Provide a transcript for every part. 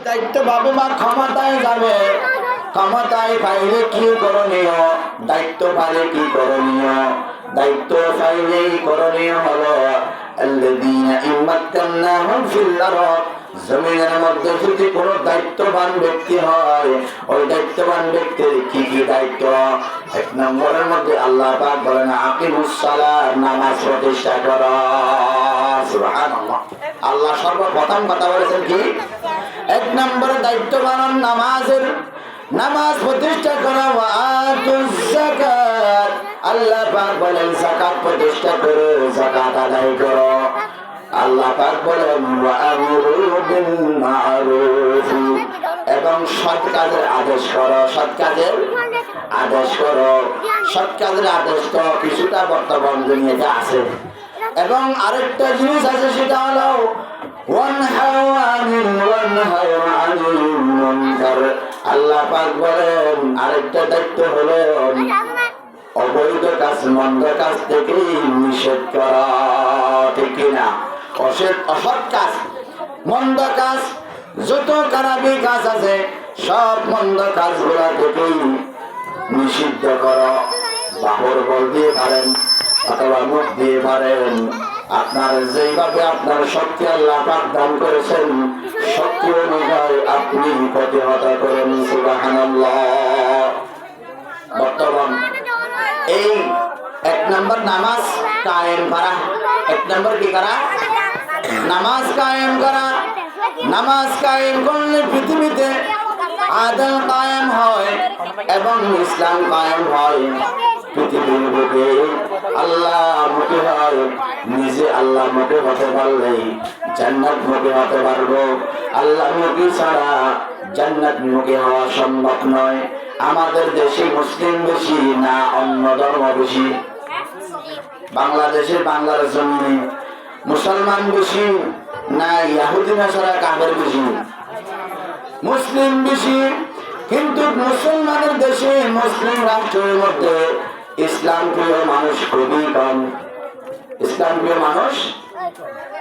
দায়িত্ব পাবে বা ক্ষমতায় যাবে, ক্ষমতায় পাইলে কি করণীয়, দায়িত্ব পাইলে কি করণীয়? দায়িত্ব পাইলেই করণীয় হলো আল্লাযীনা ইম্মাক্কান্নাহুম ফিল আরদ, জমিনের মধ্যে যদি কোন দায়িত্ববান ব্যক্তি হয়, ওই দায়িত্ববান ব্যক্তির কি কি দায়িত্ব? এক নম্বরের মধ্যে আল্লাহ পাক বলেন আকিমুস সালাত, নামাজ প্রতিষ্ঠা করো। সুবহানাল্লাহ। আল্লাহ সর্বপ্রথম কথা বলেছেন কি? এক নম্বরে দায়িত্ববান নামাজের, নামাজ প্রতিষ্ঠা করো। ওয়া আতুজ যাকাত, আল্লাহ পাক বলেন যাকাত প্রতিষ্ঠা করো, যাকাত আদায় করো। আল্লাহ পাক বলেন ওয়া আমরু বিল মা'রুফ, এবং সৎ কাজের আদেশ করো, সৎ কাজের আদেশ করো। সৎ কাজের আদেশ তো কিছুটা বর্তমান দুনিয়াতে আছে, এবং আরেকটা জিনিস আছে, সেটা হলো ওয়ানহাউ আনিল মুনকার। আল্লাহ পাক বলেন আরেকটা দায়িত্ব হলো অবৈধ কাজ, মন্দ কাজ থেকে নিষেধ করা, ঠিক কিনা? অসৎ কাজ, মন্দ কাজ, যত খারাপি কাজ আছে সব মন্দ কাজগুলা থেকেই নিষিদ্ধ করো। বাহর বল দিয়ে পারেন অথবা মুখ দিয়ে পারেন, আপনার যেইভাবে আপনার শক্তি আল্লাহ পাক দান করেছেন, শক্তি অনুযায়ী আপনি প্রতিহত করেন। সুবহানাল্লাহ। বর্তমান এই এক নম্বর নামাজ কায়েম করা, এক নম্বর কি করা? নামাজ কায়েম করা। নামাজ কায়েম করলে পৃথিবীতে আদল কায়েম হয় এবং ইসলাম কায়েম হয়। পৃথিবীর বুকে আল্লাহ মুখী হয়, নিজে আল্লাহ মুখী হতে পারলেই জান্নাত মুখী হতে পারবো। আল্লাহ মুখী ছাড়া জান্নাত মুখী হওয়া সম্ভব নয়। আমাদের দেশে মুসলিম বেশি না অন্য ধর্ম বেশি? বাংলাদেশে, বাংলার জমিনে মুসলমান বেশি না ইহুদি নাসারা কাফের বেশি? মুসলিম বেশি। কিন্তু মুসলমানের দেশে, মুসলিম রাষ্ট্রের মধ্যে ইসলাম প্রিয় মানুষ খুবই কম। ইসলাম প্রিয় মানুষ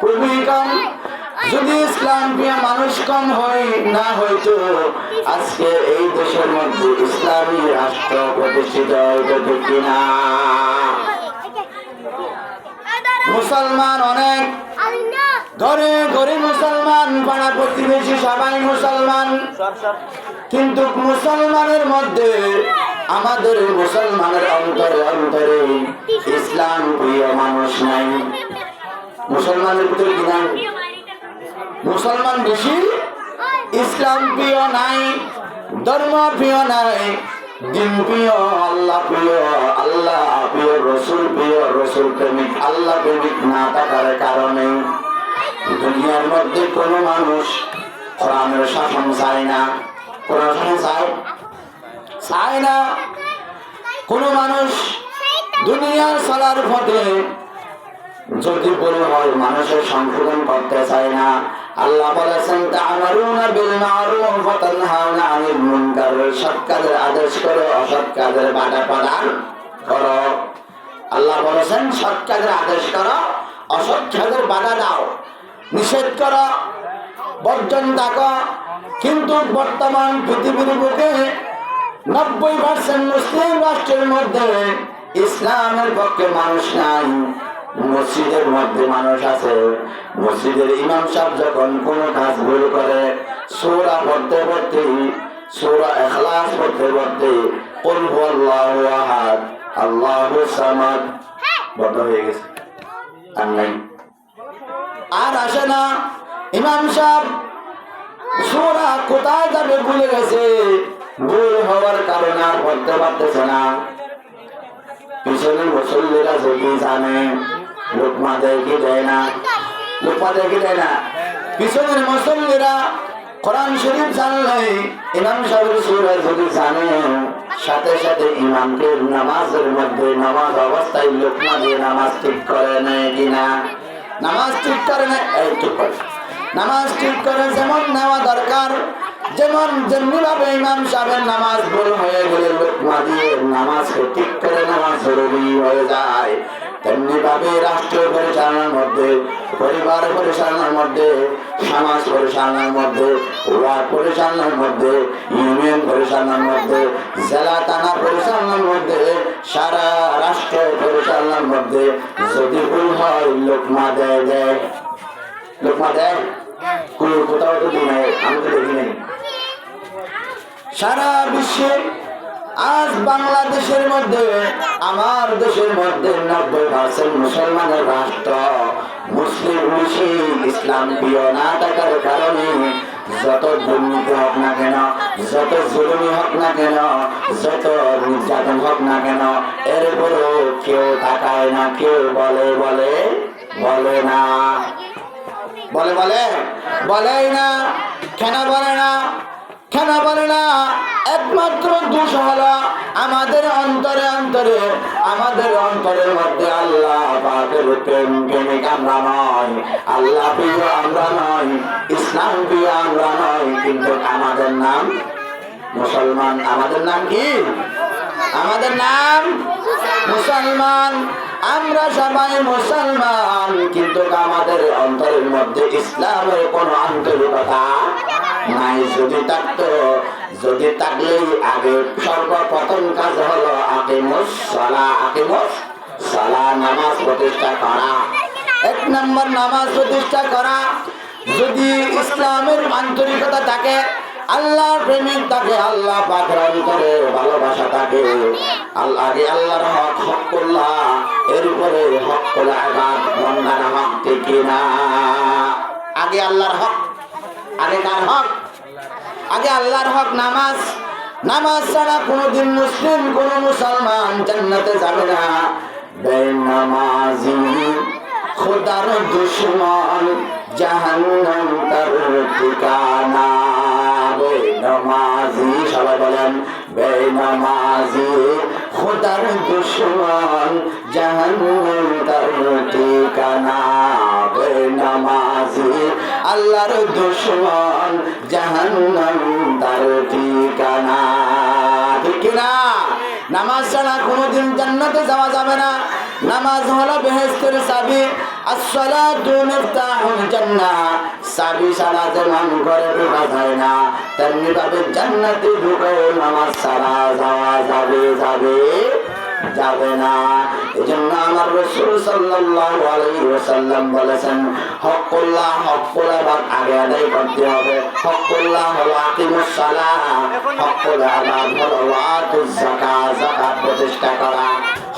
খুবই কম। যদি ইসলাম প্রিয় মানুষ কম হয় না হয়তো আজকে এই দেশের মধ্যে ইসলামী রাষ্ট্র প্রতিষ্ঠিত হইতো, ঠিক কিনা? মুসলমান অনেক, ঘরে ঘরে মুসলমান, পাড়া প্রতিবেশী সবাই মুসলমান, কিন্তু মুসলমানের মধ্যে, আমাদের মুসলমানের অন্তরে অন্তরে ইসলাম প্রিয় মানুষ নাই। মুসলমানের ভিতরে কি নাই? মুসলমান বেশি, ইসলাম প্রিয় নাই, ধর্ম প্রিয় নাই, দিন প্রিয়, আল্লাহ প্রিয়, আল্লাহ প্রিয়, রসুল প্রিয়, রসুল প্রেমিক, আল্লাহ প্রেমিক না থাকার কারণে দুনিয়ার মধ্যে কোনো মানুষ কোরআনের শাসন চায় না। কোরআন শাসন চায় না। কোনো মানুষ দুনিয়ার চলার পথে যদি বলে হয় মানুষের সংশোধন করতে চায় না। আল্লাহ বলেছেন তা'মারুনা বিল মা'রুফ ওয়া তানহাউনা আনিল মুনকার, সৎ কাজের আদেশ করো, অসৎ কাজের বাধা প্রদান করো। আল্লাহ বলেছেন সৎ কাজের আদেশ করো, অসৎ কাজের বাধা দাও, নিষেধ করো, বর্জন থাকো। কিন্তু বর্তমান পৃথিবীর বুকে 90% মুসলিম রাষ্ট্রের মধ্যে ইসলামের পক্ষে মানুষ নাই। মসজিদের মধ্যে মানুষ আছে, মসজিদের ইমাম সাহেব যখন কোন কাজ ভুল করে, সূরা পড়তে পড়তে, সূরা ইখলাস পড়তে পড়তে কুল হুয়াল্লাহু আহাদ আল্লাহুস সামাদ বন্ধ হয়ে গেছে, আর নাই, আর আসে না। ইমাম সাহেব সূরা কোথায় যাবে ভুলে গেছে, ভুল হওয়ার কারণে আর পড়তে পারতেছে না। পিছনে মুসল্লিরা যদি জানে, লোকমা দেয় কি দেয় না, লোকমা দেয় কি দেয় না, পিছনের মুসল্লিরা কোরআন শরীফ জানলে, ইমাম সাহেবের সূরা যদি জানে, সাথে সাথে ইমামকে নামাজের মধ্যে, নামাজ অবস্থায় লোকমা দিয়ে নামাজ ঠিক করে নেয় কিনা? নামাজ ঠিক করে নেয়, এই ঠিক করে নামাজ ঠিক করে যেমন নেওয়া দরকার, যেমন যেমনি ভাবে ইমাম সাহেবের নামাজ ভুল হয়ে গেলে লোকমা দিয়ে নামাজকে ঠিক করে নেওয়া জরুরি হয়ে যায়। তেমনি ভাবে রাষ্ট্র পরিচালনার মধ্যে, পরিবার পরিচালনার মধ্যে, সমাজ পরিচালনার মধ্যে, ওয়ার্ড পরিচালনার মধ্যে, ইউনিয়ন পরিচালনার মধ্যে, জেলা থানা পরিচালনার মধ্যে, সারা রাষ্ট্র পরিচালনার মধ্যে যদি ভুল হয় লোকমা দেয়, লোকমা দেয় কোথাও তো দিন আমি তো দেখি নাই। সারা বিশ্বে আজ বাংলাদেশের মধ্যে, আমার দেশের মধ্যে 90% মুসলমানের রাষ্ট্র, মুসলিম বেশি, ইসলাম প্রিয় না থাকার কারণে যত দুর্নীতি হোক না কেন, যত জুলুমি হোক না কেন, যত নির্যাতন হোক না কেন, এরপরেও কেউ তাকায় না, কেউ বলে না, বলেই না। কেন বলে না? কেন বলে না? একমাত্র দোষ হলো আমাদের অন্তরে, আমাদের অন্তরের মধ্যে আল্লাহ পাকের প্রেমিক আমরা নয়, আল্লাহ প্রিয় আমরা নয়, ইসলাম প্রিয় আমরা নয়, কিন্তু আমাদের নাম মুসলমান। আমাদের নাম কি? আমাদের নাম মুসলমান। আমরা সবাই মুসলমান, কিন্তু আমাদের অন্তরের মধ্যে ইসলামের কোন আন্তরিকতা নাই। যদি থাকলেই আগে সর্বপ্রথম কাজ হলো আকিমুস সালাহ, নামাজ প্রতিষ্ঠা করা। 1 নম্বর নামাজ প্রতিষ্ঠা করা। যদি ইসলামের আন্তরিকতা থাকে, আল্লাহর প্রেমিক থাকে, আল্লাহ পাকের অন্তরে ভালোবাসা থাকে, আগে আল্লাহর হকুল্লাহ, এরপরে হকুল ইবাদ, বান্দার হক, ঠিক না? আগে আল্লাহর হক, আগে কার হক? আগে আল্লাহর হক। নামাজ ছাড়া কোনদিন মুসলিম, কোন মুসলমান জান্নাতে যাবে না। বেনামাজি খোদার দুশমন, জাহান্নাম তার ঠিকানা। বেনামাজি, সবাই বলেন বেনামাজি খোদার দুশমন, জাহান্নাম তার ঠিকানা। বেনামাজি আল্লাহর দুশমন, জাহান্নাম তার ঠিকানা। ঠিক না? নামাজ ছাড়া কোনদিন জান্নাতে যাওয়া যাবে না। নামাজ হলো বেহেশতের চাবি। আসসালাতু মিফতাহুল জান্নাহ। চাবি ছাড়া যেমন ঘরে ঢোকা যায় না, তেমনি ভাবে জান্নাতে ঢুকে নামাজ ছাড়া যাওয়া যাবে না। এজন্য আমার রাসূল সাল্লাল্লাহু আলাইহি ওয়াসাল্লাম বলেছেন, হকুল্লাহ, হকুল ইবাদ আগে আদায় করতে হবে। হকুল্লাহ হলো আকিমুস সালাহ, হকুল ইবাদ হলো ওয়াতুজ যাকাত, যাকাত প্রতিষ্ঠা করা।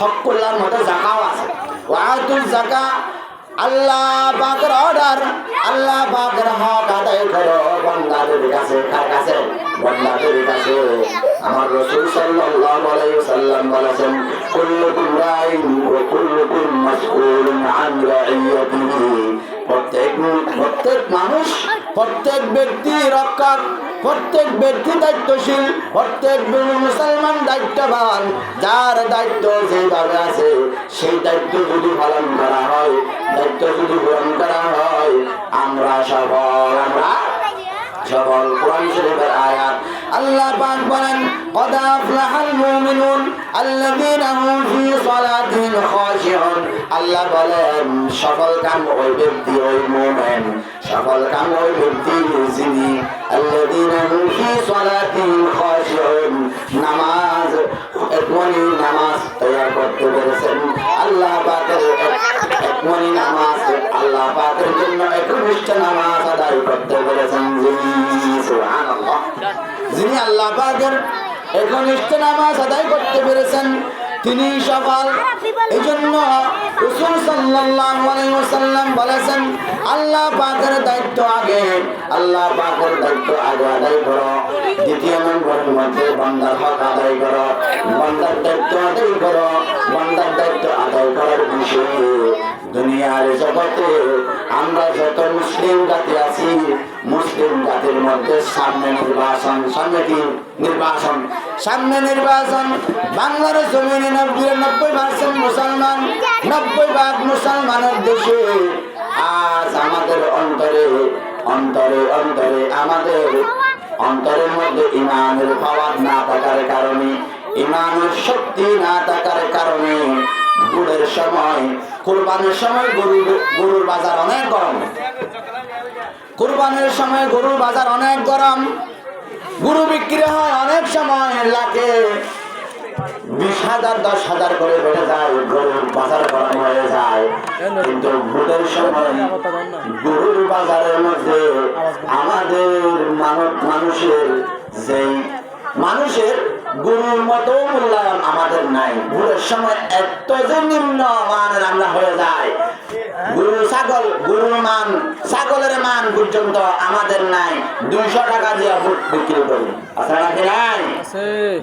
হকুল্লাহর মধ্যে যাকাত আছে। ওয়াতুজ যাকাত আল্লাহ পাকের অর্ডার, আল্লাহ পাকের হক আদায় করো বান্দাদের কাছে। কার কাছে? বান্দাদের কাছে। আমার রাসূল সাল্লাল্লাহু আলাইহি ওয়াসাল্লাম বলেছেন, কুল্লুকুম রাইন ওয়া কুল্লুকুম মাসউলুন আন রাইয়াতিহি। প্রত্যেক মানুষ, প্রত্যেক ব্যক্তি রক্ষক, প্রত্যেক ব্যক্তি দায়িত্বশীল, প্রত্যেক মুসলমান দায়িত্ববান। যার দায়িত্ব যেভাবে আছে, সেই দায়িত্ব যদি পালন করা হয়, দায়িত্ব যদি পূরণ করা হয়, আমরা সফল। কোরআন শরীফের আয়াত, আল্লাহ পাক বলেন, ক্বাদ আফলাহাল মুমিনুন আল্লাযীনা হুম ফী সালাতিহিম খাশিউন। আল্লাহ বলেন, সফল কাম ওই ব্যক্তি, ওই মুমিন, সফল কাম ওই ব্যক্তি যিনি আল্লাযীনা হুম ফী সালাতিহিম খাশিউন, নামাজ, একমনি নামাজ তৈরি করতে পেরেছেন। আল্লাহ পাকের একমনি নামাজ, আল্লাহ পাকের জন্য একনিষ্ঠ নামাজ আদায় করতে পেরেছেন যিনি, সুবহানাল্লাহ, যিনি আল্লাহ পাকের একনিষ্ঠ নামাজ আদায় করতে পেরেছেন, তিনি সফল। এই জন্য রাসূল সাল্লাল্লাহু আলাইহি ওয়াসাল্লাম বলেছেন, আল্লাহ পাকের দায়িত্ব আগে, আল্লাহ পাকের দায়িত্ব আগে আদায় করো। দ্বিতীয় নম্বরের মধ্যে বান্দার হক আদায় করো, বান্দার দায়িত্ব আদায় করো। বান্দার দায়িত্ব আদায় করার বিষয়ে দুনিয়ার জগতে আমরা যত মুসলিম জাতি আছি, মুসলিম জাতির মধ্যে সামনে নির্বাচন, সামনে কি নির্বাচন, সামনে নির্বাচন। বাংলার জমিনে 90% মুসলমান, 90% মুসলমানের দেশে আজ আমাদের অন্তরে আমাদের অন্তরের মধ্যে ইমানের পাওয়ার না থাকার কারণে, ইমানের শক্তি না থাকার কারণে বুটের সময়, কুরবানির সময় গরুর বাজার অনেক গরম। কুরবানির সময় গরুর বাজার অনেক গরম। গরু বিক্রি হয় অনেক সময় লাখে 20,000 10,000 করে বেড়ে যায়, গরুর বাজার গরম হয়ে যায়। কিন্তু ভোটের সময় গরুর বাজারের মধ্যে আমাদের মানুষের গরুর মতো মূল্যায়ন আমাদের নাই। ভোটের সময় এত যে নিম্ন মানের আমরা হয়ে যায়, গরুর মান, ছাগলের মান পর্যন্ত আমাদের নাই। 200 টাকা দিয়ে ভোট বিক্রি করি, আছে নাকি নাই?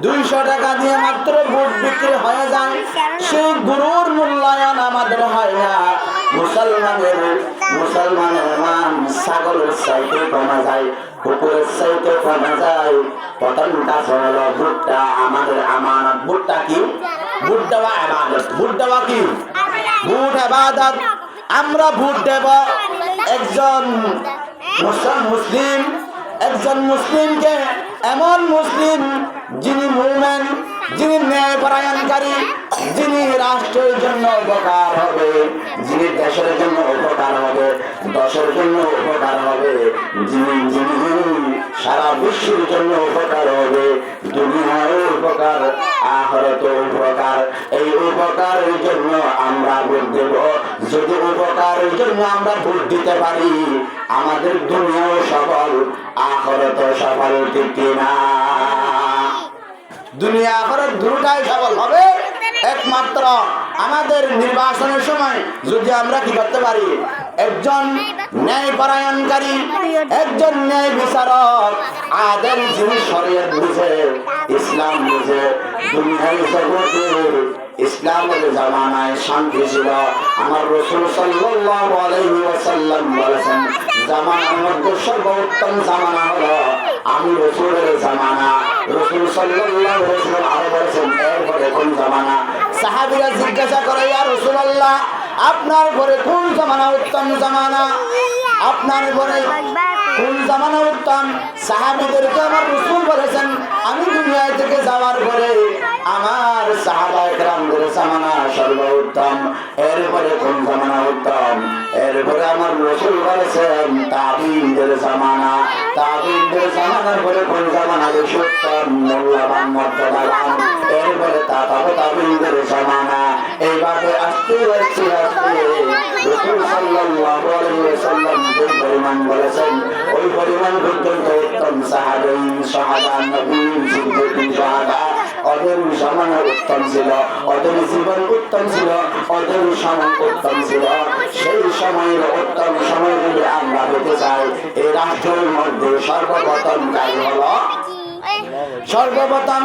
200 টাকা দিয়ে মাত্র ভোট বিক্রি হয়ে যায়। সেই গরুর মূল্যায়ন আমাদের হয় না। মুসলমানের মান ছাগলের চাইতে কমা যায়, কুকুরের চাইতে কমা যায়। প্রথম কাজ হলো ভোটটা আমাদের আমানত। ভোটটা কি? ভোট দেওয়া ইবাদত। ভোট দেওয়া কি? ভোট ইবাদত। আমরা ভোট দেব একজন মুসলিমকে, এমন মুসলিম যিনি মুমিন, যিনি ন্যায়পরায়ণকারী, যিনি রাষ্ট্রের জন্য উপকার হবে, যিনি দেশের জন্য উপকার হবে, দেশের জন্য উপকার হবে, যিনি সারা বিশ্বের জন্য উপকার হবে, দুনিয়ার উপকার, আখিরাত উপকার। এই উপকারের জন্য আমরা ভোট দেব। যদি উপকারের জন্য আমরা ভোট দিতে পারি, আমাদের দুনিয়াও সফল, আখিরাত সফল, ঠিক কিনা? দুনিয়া আখিরাত দুটোটাই সফল হবে একমাত্র আমাদের নির্বাচনের সময় যদি আমরা কি করতে পারি, একজন ন্যায়পরায়ণকারী, একজন ন্যায় বিচারক, আদেল, যিনি শরীয়ত বুঝে, ইসলাম বুঝে। দুনিয়ার জগতের ইসলামের জামানায় শান্তি ছিল। আমার রাসূল সাল্লাল্লাহু আলাইহি ওয়াসাল্লাম বলেছেন, জামানার মধ্যে সর্বোত্তম জামানা হলো আমি রাসূলের জামানা। রাসূল সাল্লাল্লাহু আলাইহি ওয়াসাল্লাম আরো বলেছেন, এরপরে কোন জামানা? সাহাবীরা জিজ্ঞাসা করে, ইয়া রাসূলুল্লাহ, আপনার ঘরে কোন জামানা উত্তম জামানা? আপনার ঘরে কোন জামানা উত্তম? সাহাবীদেরকে আমার রাসূল বলেছেন, আমি দুনিয়া থেকে যাওয়ার পরে আমার সাহাবায়ে কেরামদের জামানা সর্বোত্তম। এরপরে কোন জামানা উত্তম? এরপরে আমার রাসূল বলেছেন তাবিঈনদের জামানা। তাবিঈনদের জামানার পরে কোন জামানা বেশি উত্তম, মূল্যবান, মর্যাদাবান? এরপরে তাবিঈনদের জামানা। এইভাবে আস্তে আস্তে আস্তে রাসূল সাল্লাল্লাহু আলাইহি ওয়াসাল্লাম যে পরিমাণ বলেছেন, ওই পরিমাণ পর্যন্ত উত্তম সাহাবী, সাহাবা, নবী, সিদ্দিক, শাহাদা, ওদের জামানা উত্তম ছিল, ওদের জীবন উত্তম ছিল, ওদের সময় উত্তম ছিল। সেই সময়ের উত্তম সময় যদি আমরা পেতে চাই, এই রাষ্ট্রের মধ্যে সর্বপ্রথম কাজ হলো, সর্বপ্রথম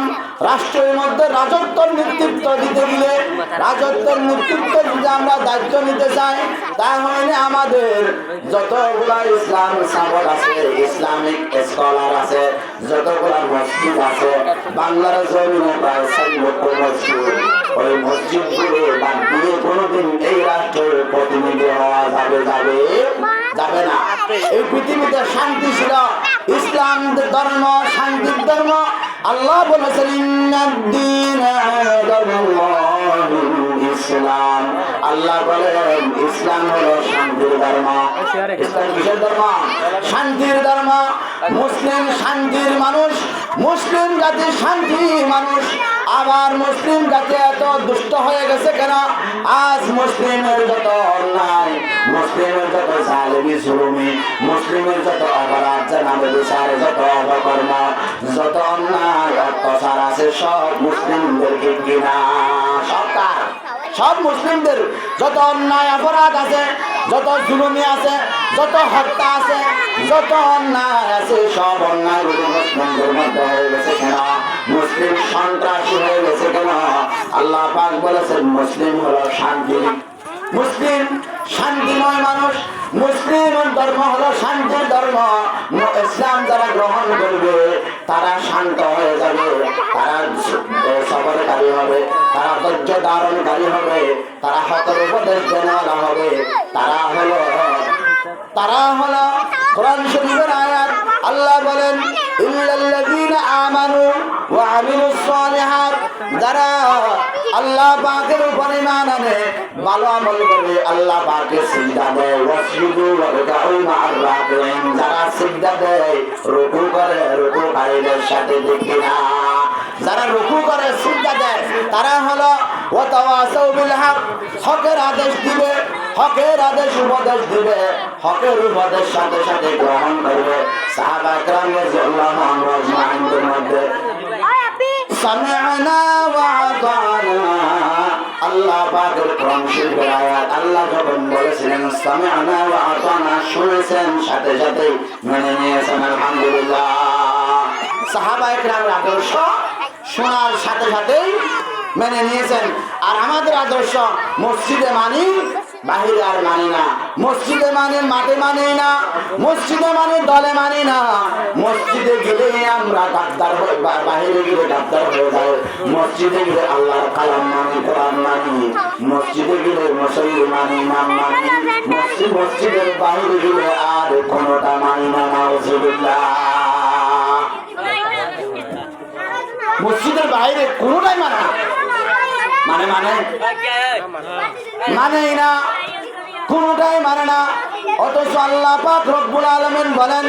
রাষ্ট্রের মধ্যে রাজত্বের নেতৃত্ব দিতে গেলে, রাজত্বের নেতৃত্ব যদি আমরা দায়িত্ব নিতে চাই, তাহলে আমাদের যতগুলা ইসলাম সাবর আছে, ইসলামিক স্কলার আছে, যতগুলা মসজিদ আছে, বাংলার জমিনে প্রায় 6 লক্ষ মসজিদ। ওই মসজিদগুলো বাদ দিয়ে কোনোদিন এই রাষ্ট্রের প্রতিনিধি হওয়া যাবে না। এই পৃথিবীতে শান্তি ছিল, ইসলাম ধর্ম শান্তির ধর্ম। আল্লাহ বলেছেন, ইসলাম, আল্লাহ বলেন ইসলাম হলো শান্তির ধর্ম। ইসলাম কিসের ধর্ম? শান্তির ধর্ম। মুসলিম শান্তির মানুষ, মুসলিম জাতি শান্তির মানুষ। আবার মুসলিম জাতি এত দুষ্ট হয়ে গেছে কেন? আজ মুসলিমের যত অন্যায়, মুসলিমের যত জালিমি জুলুমি, মুসলিমের যত অপরাধ, জানাবে বিচার, যত অপকর্ম, যত অন্যায় অত্যাচার আছে, সব মুসলিমদেরকে কিনা সরকার, সব মুসলিমদের যত অন্যায় অপরাধ আছে, যত জুলুমি আছে, যত হত্যা আছে, যত অন্যায় আছে, সব অন্যায়গুলো মুসলিমদের মধ্যে হয়ে গেছে কেন? মুসলিম সন্ত্রাসী হয়ে গেছে কেন? আল্লাহ পাক বলেছেন মুসলিম হলো শান্তি, মুসলিম শান্তিময় মানুষ। মুসলিম ধর্ম হলো শান্তির ধর্ম। ইসলাম যারা গ্রহণ করবে তারা শান্ত হয়ে যাবে, তারা সবরকারী হবে, তারা ধৈর্য ধারণকারী হবে, তারা হকের উপদেশ দেওয়ালা হবে। তারা হলো কোরআন শরীফের আয়াত, আল্লাহ বলেন ইল্লাল্লাযীনা আমানু ওয়া আমিলুস সালিহাত, যারা আল্লাহ পাকের উপর ঈমান আনে, ভালো আমল করে, আল্লাহ পাকের সিজদা দেয়, ওয়াসজুদু ওয়ারকাউ মা'আর রাকিঈন, যারা সিজদা দেয়, রুকু করে, রুকুকারীদের সাথে দেখি না। যারা রুকু করে, সিজদা দেয়, তারা হলো ওয়া তাওয়াসাউ বিল হক, হকের আদেশ দিবে, হকের আদেশ উপদেশ দিবে, হকের উপদেশ সাথে সাথে গ্রহণ করবে। সাহাবা کرام রাদিয়াল্লাহু আনহুম আজমাইনদের মধ্যে সামি'না ওয়া আতা'না, আল্লাহ পাকের কোরআন শরীফের আয়াত, আল্লাহ যখন বলেছিলেন সামি'না ওয়া আতা'না, শুনেছেন সাথে সাথে মেনে নিয়েছেন, আলহামদুলিল্লাহ। সাহাবা کرامের আদর্শ শোনার সাথে সাথেই মেনে নিয়েছেন। আর আমাদের আদর্শ মসজিদে মানি, বাহিরে আর মানি না। মসজিদে মানি, মাঠে মানি না। মসজিদে মানি, দলে মানি না। মসজিদে গেলে আমরা গাদ্দার হয়ে, বাহিরে গেলে গাদ্দার হয়ে যায়। মসজিদে গেলে আল্লাহর কালাম মানি, কোরআন মানি। মসজিদে গেলে মুসল্লি মানি, ইমাম মানি। মসজিদের বাহিরে গেলে আর কোনোটা মানি না, নাউজুবিল্লাহ। মসজিদের বাইরে কোনোটাই মানে না, মানেই না, কোনোটাই মানে না। অথচ আল্লাহ পাক রব্বুল আলামিন বলেন,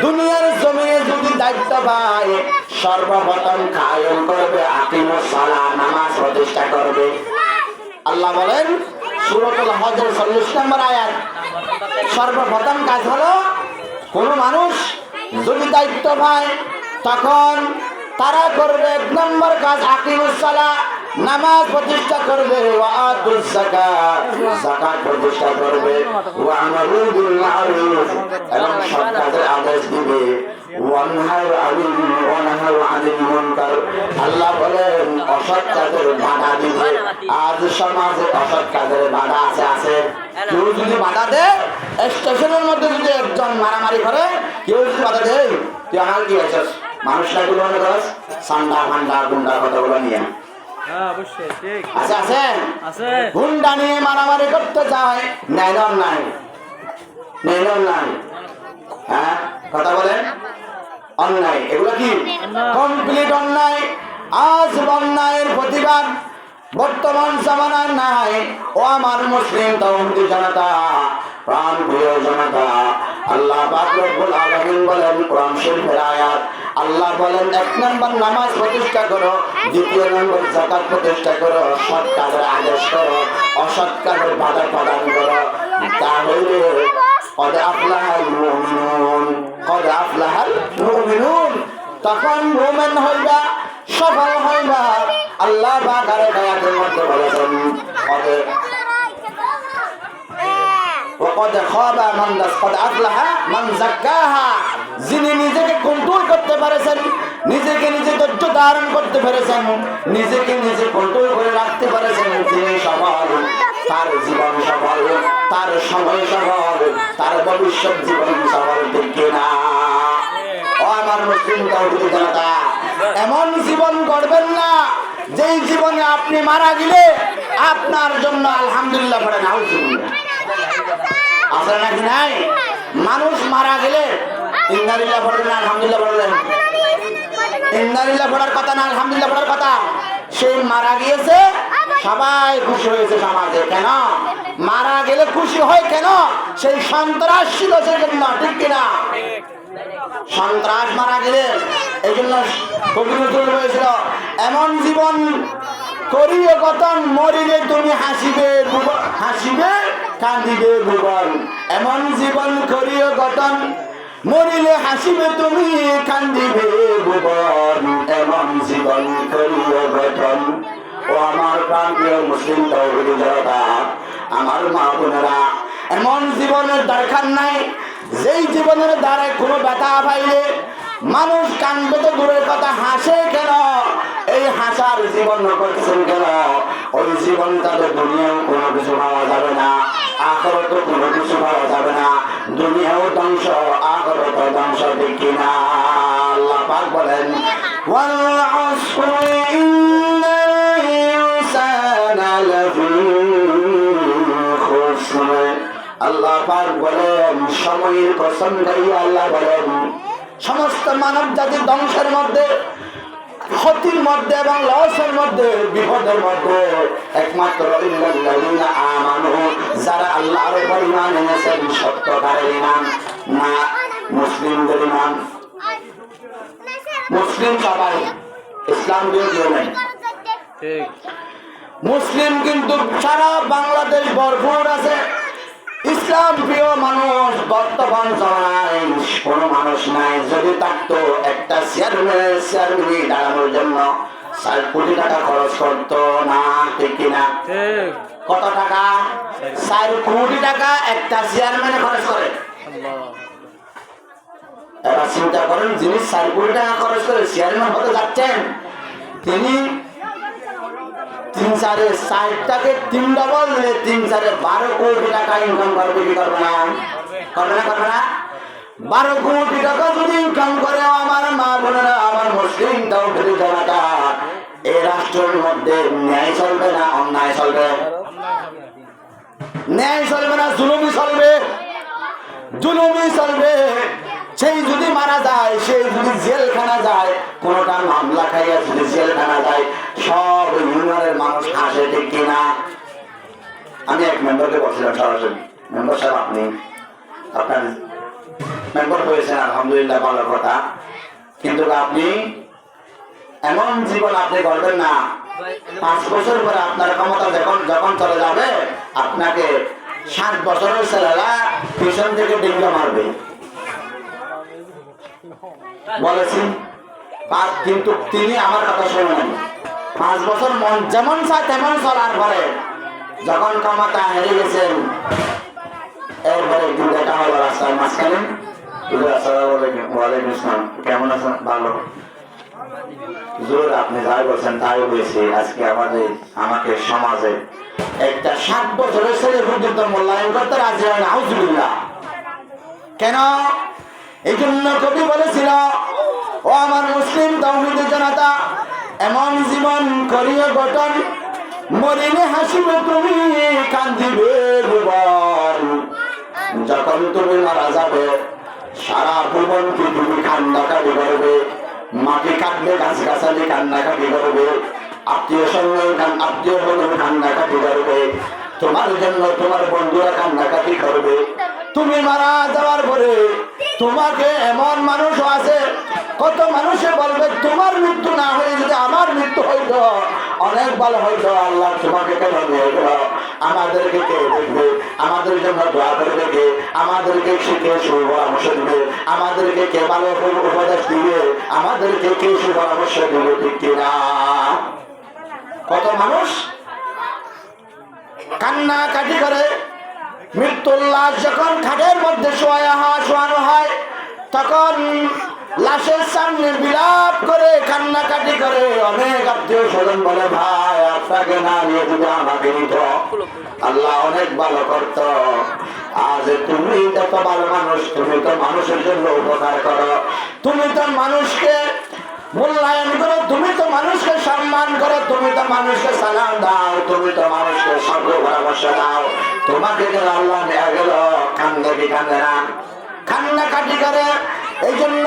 দুনিয়ার জমিনে যদি দায়িত্ব পায়, সর্বপ্রথম কায়েম করবে আকিমুস সালাহ, নামাজ প্রতিষ্ঠা করবে। আল্লাহ বলেন সূরাতুল হজের 40 নম্বর আয়াত, সর্বপ্রথম কাজ হলো কোন মানুষ যদি দায়িত্ব পায়, তখন তারা করবে 1 নম্বর কাজ আকিমুস সালাহ, নামাজ প্রতিষ্ঠা করবে, ওয়া আতুজ যাকাত, যাকাত প্রতিষ্ঠা করবে, ওয়া আমারু বিল মা'রুফ, এবং সৎ কাজের আদেশ দিবে, ওয়া নাহাউ আনিল মুনকার, আল্লাহ বলেন অসৎ কাজের বাধা দিবে। আজ সমাজে অসৎ কাজের বাধা আছে। কেউ যদি বাধা দেয়, স্টেশনের মধ্যে যদি একজন মারামারি করে, কেউ যদি বাধা দেয়, তুই আমার কি আছিস, মানুষরা গুলো মনে করস সান্ডা ফান্ডা গুন্ডার কথাগুলো নিয়ে হুন্ডা নিয়ে মারামারি করতে চায়, নাইলন নাই, হ্যাঁ কথা বলেন, অন্যায়, এগুলো কি কমপ্লিট অন্যায়। আজ অন্যায়ের প্রতিবাদ বর্তমান জামানার নাই। ও আমার মুসলিম তাওহীদি জনতা, প্রাণ প্রিয় জনতা, আল্লাহ পাক রব্বুল আলামিন বলেন কোরআন শরীফের আয়াত, আল্লাহ বলেন 1 নম্বর নামাজ প্রতিষ্ঠা করো, 2 নম্বর যাকাত প্রতিষ্ঠা করো, সৎ কাজের আদেশ করো, অসৎ কাজের বাধা প্রদান করো, তাহলে কদ আফলাহাল মুমিনুন, কদ আফলাহাল মুমিনুন, তখন মুমিন হইবা, সফল হইবা। আল্লাহ পাক আয়াতের মধ্যে বলেছেন যিনি নিজেকে কন্ট্রোল করতে পেরেছেন, নিজেকে নিজে ধৈর্য ধারণ করতে পেরেছেন, নিজেকে নিজে কন্ট্রোল করে রাখতে পেরেছেন, তিনি সফল। তার জীবন সফল, তার সময় সফল, তার ভবিষ্যৎ জীবন সফল, ঠিক কিনা? ও আমার মুসলিম তাওহীদি জনতা, এমন জীবন গড়বেন না যেই জীবনে আপনি মারা গেলে আপনার জন্য আলহামদুলিল্লাহ পড়েন, আসলে নাকি নাই? মানুষ মারা গেলে ইন্নালিল্লাহ পড়েন না, আলহামদুলিল্লাহ পড়েন? ইন্নালিল্লাহ পড়ার কথা না, আলহামদুলিল্লাহ পড়ার কথা। সেই মারা গিয়েছে, সবাই খুশি হয়েছে সমাজে। কেন মারা গেলে খুশি হয়? কেন? সেই সন্ত্রাস ছিল সেজন্য, ঠিক কিনা? সন্ত্রাস মারা গেলে এই জন্য কবি নজরুল হয়েছিল, এমন জীবন করিও কতন, মরিলে তুমি হাসিবে কাঁদিবে ভুবন। এমন জীবন করিও গঠন, মরিলে হাসিবে তুমি কান্দিবে ভুবন। এমন জীবন করিও গঠন। ও আমার প্রাণপ্রিয় মুসলিম তাওহীদি জনতা, আমার মা বোনেরা, এমন জীবনের দরকার নাই যেই জীবনের দ্বারা কোনো ব্যথা পাইলে মানুষ কান্দে তো দূরের কথা, হাসে কেন? এই হাসার জীবন করছেন কেন? ওই জীবন তাদের দুনিয়াও কোনো কিছু পাওয়া যাবে না, আখিরাতে কোনো কিছু পাওয়া যাবে না। দুনিয়াও ধ্বংস, আখিরাতেও ধ্বংস, ঠিক কিনা? আল্লাহ পাক বলেন ওয়াল আসরি ইন্নাল ইনসানা লাফি খুসর। আল্লাহ পাক বলেন সময়ের কসম খাইয়া আল্লাহ বলেন সমস্ত মানব জাতির ধ্বংসের মধ্যে। ক্ষতির মধ্যে এবং লসের মধ্যে, বিপদের মধ্যে একমাত্র ইল্লাল্লাযীনা আমানু, যারা আল্লাহর উপর ঈমান এনেছেন, সত্যকারের ঈমান, না মুসলিমদের ঈমান। মুসলিম সবাই, ইসলাম দিয়ে কেউ নেই। মুসলিম কিন্তু সারা বাংলাদেশ ভরপুর আছে। ইসলাম প্রিয় মানুষ বর্তমান জমানায় কোনো মানুষ নাই। যদি থাকতো একটা চেয়ারম্যান দাঁড়ানোর জন্য 4 কোটি টাকা খরচ করতো না, ঠিক কিনা? কত টাকা? 4 কোটি টাকা একটা চেয়ারম্যানে খরচ করে। এবার চিন্তা করেন, যিনি 4 কোটি টাকা খরচ করে চেয়ারম্যান হতে যাচ্ছেন, তিনি 3-4-4টাকে 3 ডবল 3-4-12 কোটি টাকা ইনকাম করবে কি করবে না? করবে না, করবে না? 12 কোটি টাকা যদি ইনকাম করে আমার মা বোনেরা, আমার মুসলিম তাওহীদি জনতা, এই রাষ্ট্রের মধ্যে ন্যায় চলবে না অন্যায় চলবে? ন্যায় চলবে না, জুলুমি চলবে? জুলুমি চলবে। সেই যদি মারা যায়, সেই যদি জেলখানা যায়, কোনটা মামলা খাইয়া যদি জেলখানা যায়, সব ইউনিয়নের মানুষ আসে, ঠিক কিনা? আমি এক মেম্বারকে বলছিলাম সরাসরি, মেম্বার সাহেব আপনি আপনার মেম্বার হয়েছেন, আলহামদুলিল্লাহ, ভালো কথা, কিন্তু আপনি এমন জীবন আপনি করবেন না, 5 বছর পরে আপনার ক্ষমতা যখন চলে যাবে, আপনাকে 7 বছরের ছেলেরা পিছন থেকে ডিঙ্গা মারবে বলেছি। কিন্তু তিনি আমার কথা শোনেন। 5 বছর মন যেমন চায় তেমন চলার পরে যখন ক্ষমতা হেরে গেছেন, এরপরে একদিন দেখা হলো রাস্তার মাঝখানে, কেমন আছেন? ভালো। জোর আপনি যাই বলছেন তাই বলেছি। আজকে আমাকে সমাজে একটা 7 বছরের ছেলে পর্যন্ত মূল্যায়ন করতে রাজি হয় না। আউযুবিল্লাহ। কেন? এই জন্য কবি বলেছিল, ও আমার মুসলিম তাওহীদি জনতা, এমন জীবন করিও গঠন, মরিলে হাসিবে তুমি, কান্দিবে ভুবন। যখন তুমি মারা যাবে, সারা ভুবন কি তুমি কান্নাকাটি করবে, মাটি কাটবে, গাছ গাছালি কান্নাকাটি করবে, আত্মীয় স্বজন কান্নাকাটি করবে, তোমার জন্য তোমার বন্ধুরা কান্নাকাটি করবে। তুমি মারা যাওয়ার পরে তোমাকে এমন মানুষ আছে, কত মানুষে বলবে তোমার মৃত্যু না হয়ে যদি আমার মৃত্যু হইতো অনেক ভালো হইতো, আল্লাহ তোমাকে কেন নিয়ে গেল, আমাদেরকে কে দেখবে, আমাদের জন্য দোয়া করবে কে, আমাদেরকে শিখে সুপরামর্শ দিবে, আমাদেরকে কে ভালো উপদেশ দিবে, আমাদেরকে কে সুপরামর্শ দিবে, ঠিক কিনা? কত মানুষ কান্না কাটি করে। মৃত্যুর লাশ যখন খাটের মধ্যে শোয়ানো হয়, তখন লাশের সামনে বিলাপ করে কান্নাকাটি করে। অনেক আত্মীয় স্বজন বলে, ভাই আপনাকে না নিয়ে যদি আমাকে নিত, আল্লাহ অনেক ভালো করত। আজ তুমি এত ভালো মানুষ, তুমি তো মানুষের জন্য উপকার করো, তুমি তো মানুষকে মূল্যায়ন করো, তুমি তো মানুষকে সম্মান করো, তুমি তো মানুষকে সালাম দাও, তুমি তো মানুষকে সর্ব পরামর্শ দাও, তোমাকে যেন আল্লাহ নেওয়া গেল, কান্দে কি কান্দে না? কান্নাকাটি করে। এই জন্য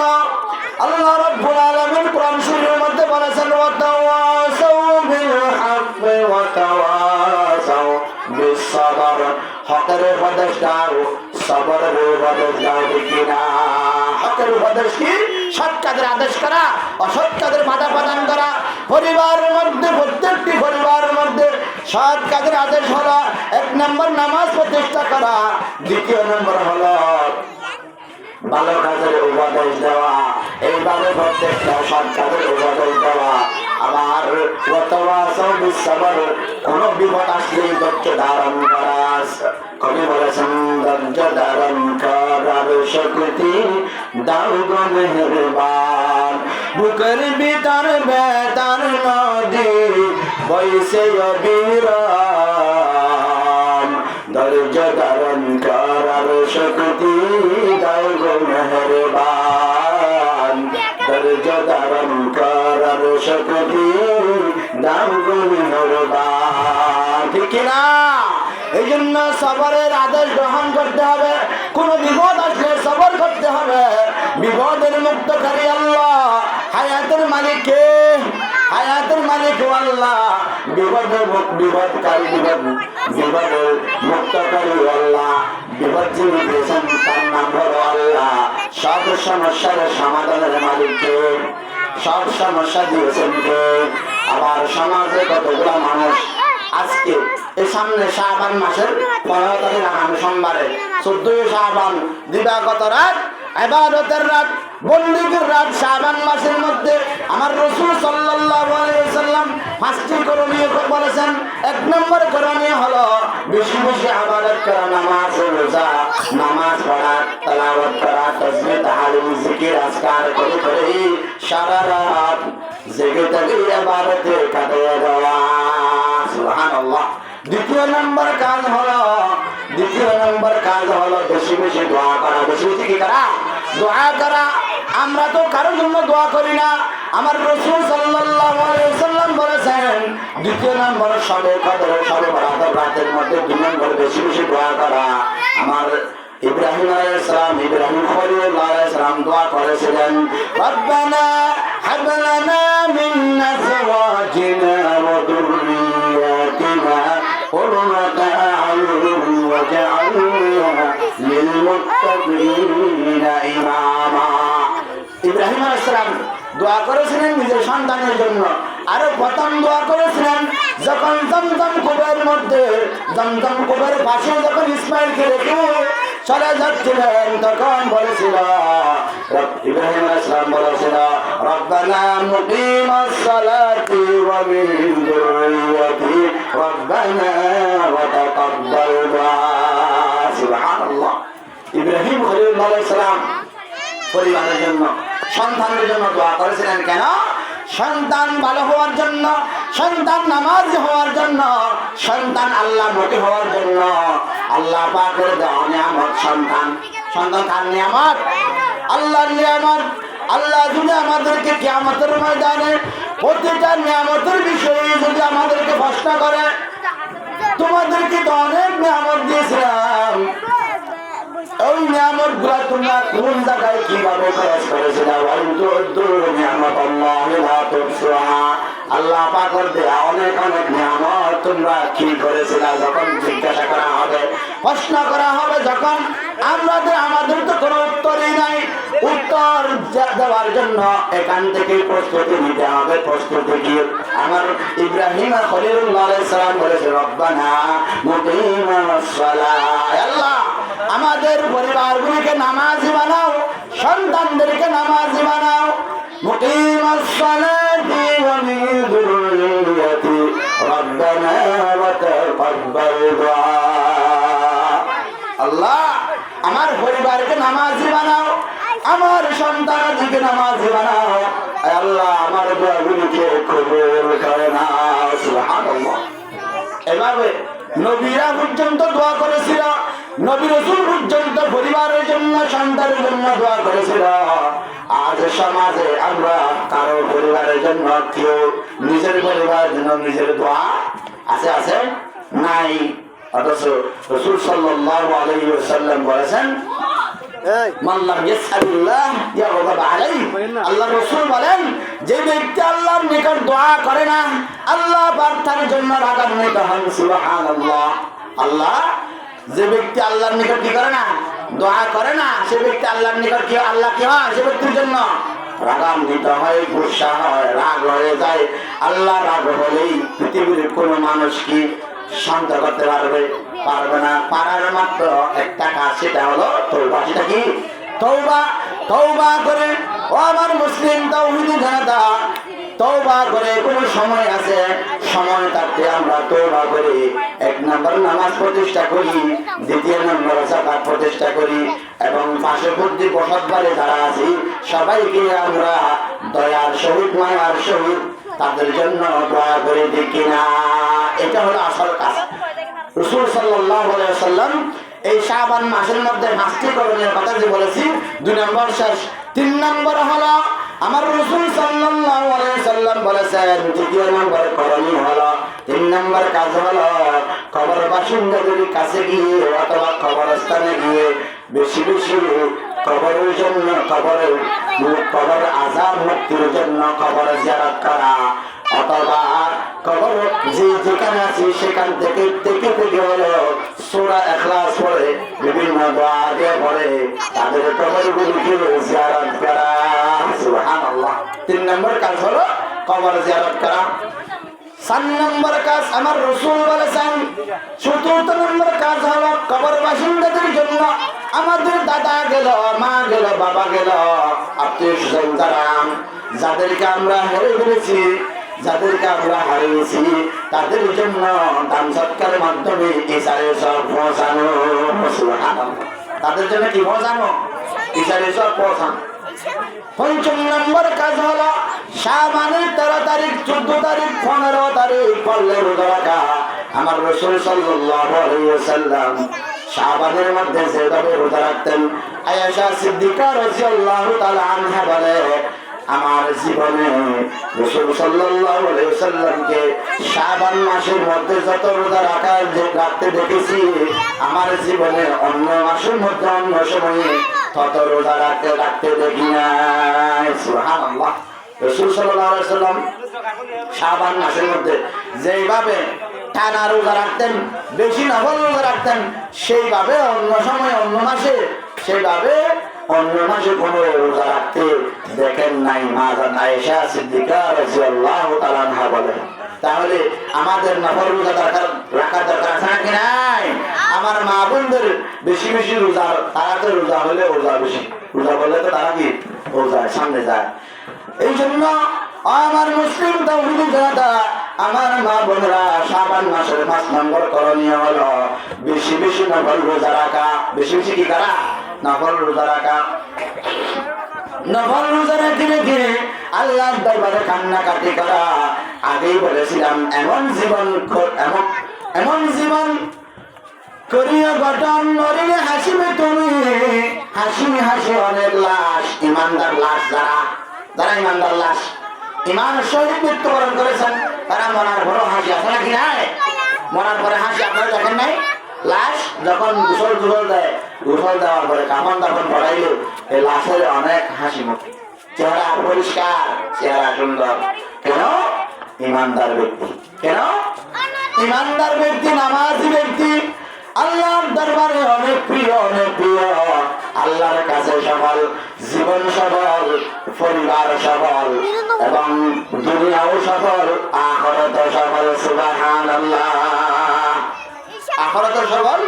আল্লাহ রাব্বুল আলামিন কোরআন শরীফের মধ্যে বলেছেন, ওয়াতাওয়াসাউ বিল হাক্কি ওয়াতাওয়াসাউ বিস সাবর। হকের উপদেশ দাও, সবরের উপদেশ দাও, ঠিক কিনা? হকের উপদেশ কি? সৎ কাজের আদেশ করা, অসৎ কাজের বাধা প্রদান করা। পরিবারের মধ্যে, প্রত্যেকটি পরিবারের মধ্যে সৎ কাজের আদেশ হলো 1 নম্বর নামাজ প্রতিষ্ঠা করা, 2 নম্বর হলো ভালো কাজের উপদেশ দেওয়া, এইভাবে প্রত্যেকটা সৎ কাজের উপদেশ দেওয়া। আবার কোন বিপদ আসলে ধৈর্য ধারণ করা। কবি বলেছেন, ধৈর্য ধারণ করার শক্তি দাও গো মেহেরবান। বুকের ভিতর বেতার নদী বইছে অবিরাম, ধৈর্য ধারণ করার শক্তি দাও গো মেহেরবান, ধৈর্য ধারণ করার শক্তি দাও গো মেহেরবান, ঠিক কিনা? এই জন্য সবরের আদেশ গ্রহণ করতে হবে। কোন বিপদ আসলে সবর করতে হবে। বিপদের মুক্তকারী আল্লাহ, হায়াতের মালিক কে? হায়াতের মালিক আল্লাহ, বিপদকারী বিপদের মুক্তকারী আল্লাহ, বিপদ যিনি দিয়েছেন তার নাম হলো আল্লাহ। সব সমস্যার সমাধানের মালিককে, সব সমস্যা দিয়েছেন কে? আবার সমাজে কতগুলা মানুষ আজকে এই সামনে শাবান মাসের 15 তারিখ আগামী সোমবারে 14 শাবান দিবাগত রাত, ইবাদতের রাত, বন্দিগির রাত, শাবান মাসের মধ্যে আমার রাসূল সাল্লাল্লাহু আলাইহি ওয়াসাল্লাম 5টি করণীয় বলেছেন। 1 নম্বর করণীয় হলো বেশি বেশি ইবাদত করা, নামাজ, রোজা, নামাজ পড়া, তেলাওয়াত করা, তাসবিহ, তাহলিল, জিকির, আজকার করে করে সারা রাত জেগে থেকে ইবাদতে কাটিয়ে দেওয়া। সুবহানাল্লাহ। দ্বিতীয় নম্বর কাজ হলো বেশি বেশি দোয়া করা। বেশি বেশি কি করা? দোয়া করা। আমরা তো কারোর জন্য দোয়া করি না। আমার রাসূল সাল্লাল্লাহু আলাইহি ওয়াসাল্লাম বলেছেন দ্বিতীয় নম্বর শবে কদর, শবে বরাতের রাতের মধ্যে 2 নম্বর বেশি বেশি দোয়া করা। আমার ইব্রাহিম আলাইহিস সালাম, ইব্রাহিম খলিলুল্লাহ আলাইহিস সালাম দোয়া করেছিলেন, রব্বানা হাব লানা মিন আজওয়াজিনা ওয়া যুররিয়াতিনা কুররাতা আ'য়ুন ওয়াজ'আলনা লিল মুত্তাকিনা ইমামা। ইব্রাহিম আলাইহিস সালাম দোয়া করেছিলেন নিজের সন্তানের জন্য। আরো প্রথম দোয়া করেছিলেন যখন জমজম কূপের মধ্যে, জমজম কূপের পাশে যখন ইসমাইলকে রেখে চলে যাচ্ছিলেন, তখন বলেছিল, ইব্রাহিম আলাইহিস সালাম বলেছিল, রব্বানা মুকিমাস সালাতি ওয়া মিন যুররিয়াতি রব্বানা ওয়া তাকাব্বাল দুআ। সুবহানাল্লাহ। ইব্রাহিম খলিলুল্লাহ আলাইহিস সালাম পরিবারের জন্য, সন্তানের জন্য দোয়া করেছিলেন। কেন? সন্তান ভালো হওয়ার জন্য, সন্তান নামাজ হওয়ার জন্য, সন্তান আল্লাহ মুখী হওয়ার জন্য। আল্লাহ পাকের দেওয়া নিয়ামত সন্তান। সন্তান কার নিয়ামত? আল্লাহর নিয়ামত। আল্লাহ যদি আমাদেরকে কিয়ামতের ময়দানে প্রতিটা নিয়ামতের বিষয়ে যদি আমাদেরকে প্রশ্ন করে, তোমাদেরকে তো অনেক নিয়ামত দিয়েছিলাম, ওই নিয়ামত গুলা তোমরা কোন জায়গায় কিভাবে খরচ করেছিলাম? আল্লাহ পাকের দেয়া অনেক অনেক নিয়ামত তোমরা কি করেছিল? যখন জিজ্ঞাসা করা হবে, প্রশ্ন করা হবে, যখন আমাদের তো কোনো উত্তরই নাই, উত্তর দেওয়ার জন্য এখান থেকে প্রস্তুতি নিতে হবে। প্রস্তুতি কি? আমার ইব্রাহিম খলিলুল্লাহ আলাইহিস সালাম বলেছে, রব্বানা মুকিমাস সালাহ, আল্লাহ আমাদের পরিবারগুলিকে নামাজি বানাও, সন্তানদেরকে নামাজি বানাও। মুকিমাস সালাতি ওয়া মিন যুররিয়াতি রব্বানা ওয়া তাকাব্বাল দুআ। আল্লাহ আমার পরিবারকে নামাজি বানাও, আমার সন্তানদেরকে নামাজি বানাও। আল্লাহ আমার দোয়াগুলিকে কবুল করে নাও। সুবহানাল্লাহ। এভাবে নবীরা পর্যন্ত দোয়া করেছিল, নবী রাসূল পর্যন্ত পরিবারের জন্য, সন্তানের জন্য দোয়া করেছিল। আজ সমাজে আমরা কারো পরিবারের জন্য, কেউ নিজের পরিবারের জন্য নিজের দোয়া আছে আছে নাই। অথচ রাসূল সাল্লাল্লাহু আলাইহি ওয়াসাল্লাম বলেছেন, আল্লাহ রাসূল বলেন, যে ব্যক্তি আল্লাহর নিকট দোয়া করে না, আল্লাহ পাক তার জন্য রাগান্বিত হন। সুবহানাল্লাহ। আল্লাহ যে ব্যক্তি আল্লাহর নিকট কি করে না, দোয়া করে না, সে ব্যক্তি আল্লাহর নিকট কি, আল্লাহ কি হয় সে ব্যক্তির জন্য রাগান্বিত হয়, গুসা হয়, রাগ হয়ে যায়। আল্লাহ রাগ হলেই পৃথিবীর কোনো মানুষ কি শান্ত করতে পারবে না। পারার মাত্র একটা কাজ, সেটা হলো তওবা। সেটা কি? তওবা। তওবা করে ও আমার মুসলিম তাওহীদি জনতা, তওবা করে কোনো সময় আছে, সময় থাকতে আমরা তওবা করি। 1 নম্বর নামাজ প্রতিষ্ঠা করি, 2 নম্বর যাকাত প্রতিষ্ঠা করি, এবং পার্শ্ববর্তী বসতবাড়ি যারা আছি সবাইকে আমরা দয়ার সহিত, মায়ার সহিত তাদের জন্য দোয়া করে দিই কিনা? এটা হলো আসল কাজ। রাসূল সাল্লাল্লাহু আলাইহি ওয়াসাল্লাম এই শাবান মাসের মধ্যে 5টি করণীয় কথা যে বলেছি, 2 নম্বর শেষ। 3 নম্বর হলো আমার রাসূল সাল্লাল্লাহু আলাইহি ওয়াসাল্লাম বলেছেন, 3 নম্বর করণীয় হলো, 3 নম্বর কাজ হলো কবর বাসিন্দাদের কাছে গিয়ে অথবা কবরস্থানে গিয়ে বেশি বেশি কবরের জন্য, কবর আযাব মুক্তির জন্য কবর জিয়ারত করা। অথবা কবর যেখানে আছি সেখান থেকে হলো সূরা ইখলাস পড়ে বিভিন্ন দোয়া দিয়ে পড়ে তাদের কবরগুলোকে জিয়ারত করা। সুবহানাল্লাহ। 3 নম্বর কাজ হলো কবর জিয়ারত করা। 4 নম্বর কাজ আমার রাসূল বলেছেন, 4th নম্বর কাজ হলো কবর বাসিন্দাদের জন্য আমাদের দাদা গেল, মা গেল, বাবা গেল, আত্মীয়-স্বজন যারা যাদেরকে আমরা হেরে ফেলেছি, যাদেরকে আমরা হারিয়েছি, তাদের জন্য দান সৎকারের মাধ্যমে ইসারে সব পৌঁছানো। সুবহানাল্লাহ। তাদের জন্য কি পৌঁছানো? ইসারে সব পৌঁছানো। 5 নম্বর কাজ হলো শাবানের 13 তারিখ, 14 তারিখ, 15 তারিখ পড়লে রোজা রাখা। আমার রাসূল সাল্লাল্লাহু আলাইহি ওয়াসাল্লাম শাবানের মধ্যে যেভাবে রোজা রাখতেন, আয়েশা সিদ্দিকা রাদিয়াল্লাহু তাআলা আনহা বলে, আমার জীবনে রাসূল সাল্লাল্লাহু আলাইহি ওয়াসাল্লামকে শাবান মাসের মধ্যে যত রোজা রাখতে দেখেছি, আমার জীবনে অন্য মাসের মধ্যে অন্য সময়ে তত রোজা রাখতে দেখি নাই। সুবহানাল্লাহ। রাসূল সাল্লাল্লাহু আলাইহি ওয়াসাল্লাম শাবান মাসের মধ্যে যেভাবে টানা রোজা রাখতেন, বেশি নফল রোজা রাখতেন, সেইভাবে অন্য সময় অন্য মাসে সেইভাবে অন্য মাসে কোনো রোজা রাখতে দেখেন নাই। মা আয়েশা সিদ্দিকা রাদিয়াল্লাহু তাআলা আনহা বলেন। তাহলে আমাদের নফল রোজা রাখার দরকার আছে নাকি নাই? আমার মা বোনদের বেশি বেশি রোজা, তারা তো রোজা হলে রোজা বেশি, রোজা বললে তো তারা কি রোজায় সামনে যায়। এই জন্য আমার মুসলিম তাওহীদি জনতা, আমার মা বোনেরা, শাবান মাসের 5 নম্বর করণীয় হলো বেশি বেশি নফল রোজা রাখা। বেশি বেশি কি করা? নফল রোজা রাখা। নফল রোজা রেখে আল্লাহর দরবারে কান্নাকাটি করা। আগেই বলেছিলাম এমন জীবন করিয়া গঠন, মরিলে হাসিবে তুমি, হাসি হাসি অনেক লাশ। ইমানদার লাশ যারা ইমানদার লাশ, ইমান শহীদ মৃত্যুবরণ করেছেন, তারা মরার বড় হাসি আছে নাকি নাই? মরার পরে হাসি আপনারা দেখেন নাই? লাশ যখন গোসল দেয়, গোসল দেওয়ার পরে কাফন দাফন পড়াইলে এই লাশের অনেক হাসি মুখ, চেহারা পরিষ্কার, চেহারা সুন্দর। কেন? ইমানদার ব্যক্তি। কেন? ইমানদার ব্যক্তি, নামাজি ব্যক্তি আল্লাহর দরবারে অনেক প্রিয়, অনেক প্রিয়। আল্লাহর কাছে সফল, জীবন সফল, পরিবার সফল, এবং দুনিয়াও সফল, আখিরাত সফল। সুবহানাল্লাহ। আখিরাত সফল,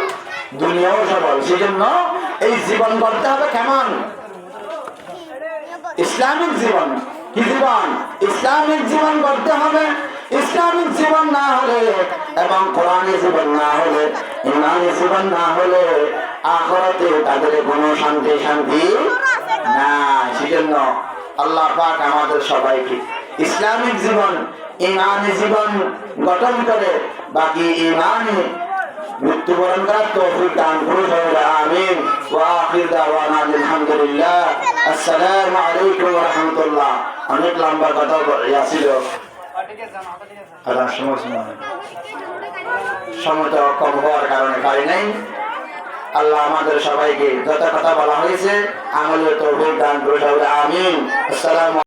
দুনিয়াও সফল। সেজন্য এই জীবন করতে হবে কেমন? ইসলামিক জীবন। কি জীবন? ইসলামিক জীবন করতে হবে। ইসলামিক জীবন না হলে এবং কোরআনী জীবন না হলে, ইমানি জীবন না হলে আখিরাতে তাদের কোনো শান্তি না। সেজন্য আল্লাহ পাক আমাদের সবাইকে ইসলামিক জীবন, ইমানি জীবন গঠন করে বাকি ইমানি মৃত্যুবরণ করার তৌফিক দান করুন। আমিন। ওয়া আখির দাওয়ানা আলহামদুলিল্লাহ। আসসালামু আলাইকুম ওয়া রাহমাতুল্লাহ। অনেক লম্বা কথা ছিল, সময়টা কম হওয়ার কারণে পারি নাই। আল্লাহ আমাদের সবাইকে যত কথা বলা হয়েছে আমলের তৌফিক দান করুন। আমিন। আসসালামু